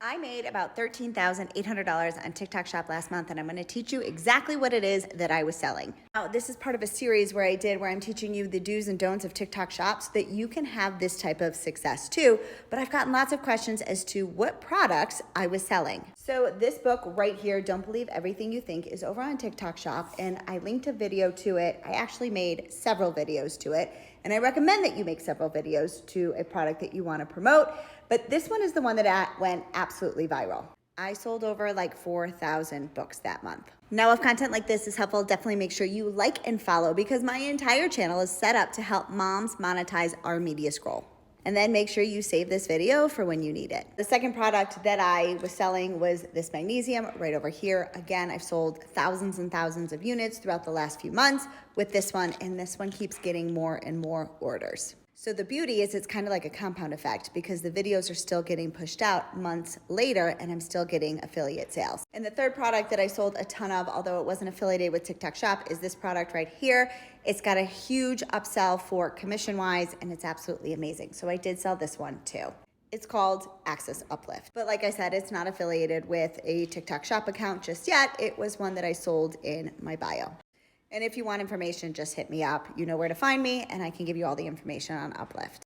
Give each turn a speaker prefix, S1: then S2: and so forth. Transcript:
S1: I made about $13,800 on TikTok Shop last month, and I'm going to teach you exactly what it is that I was selling. Now, this is part of a series where I'm teaching you the do's and don'ts of TikTok Shop so that you can have this type of success too. But I've gotten lots of questions as to what products I was selling. So this book right here, Don't Believe Everything You Think, is over on TikTok Shop, and I linked a video to it. I actually made several videos to it, and I recommend that you make several videos to a product that you want to promote. But this one is the one that went absolutely viral. I sold over like 4,000 books that month. Now, if content like this is helpful, definitely make sure you like and follow, because my entire channel is set up to help moms monetize our media scroll. And then make sure you save this video for when you need it. The second product that I was selling was this magnesium right over here. Again, I've sold thousands and thousands of units throughout the last few months with this one, and this one keeps getting more and more orders. So the beauty is it's kind of like a compound effect, because the videos are still getting pushed out months later and I'm still getting affiliate sales. And the third product that I sold a ton of, although it wasn't affiliated with TikTok Shop, is this product right here. It's got a huge upsell for commission-wise, and it's absolutely amazing. So I did sell this one too. It's called Access Uplift. But like I said, it's not affiliated with a TikTok Shop account just yet. It was one that I sold in my bio. And if you want information, just hit me up. You know where to find me, and I can give you all the information on Uplift.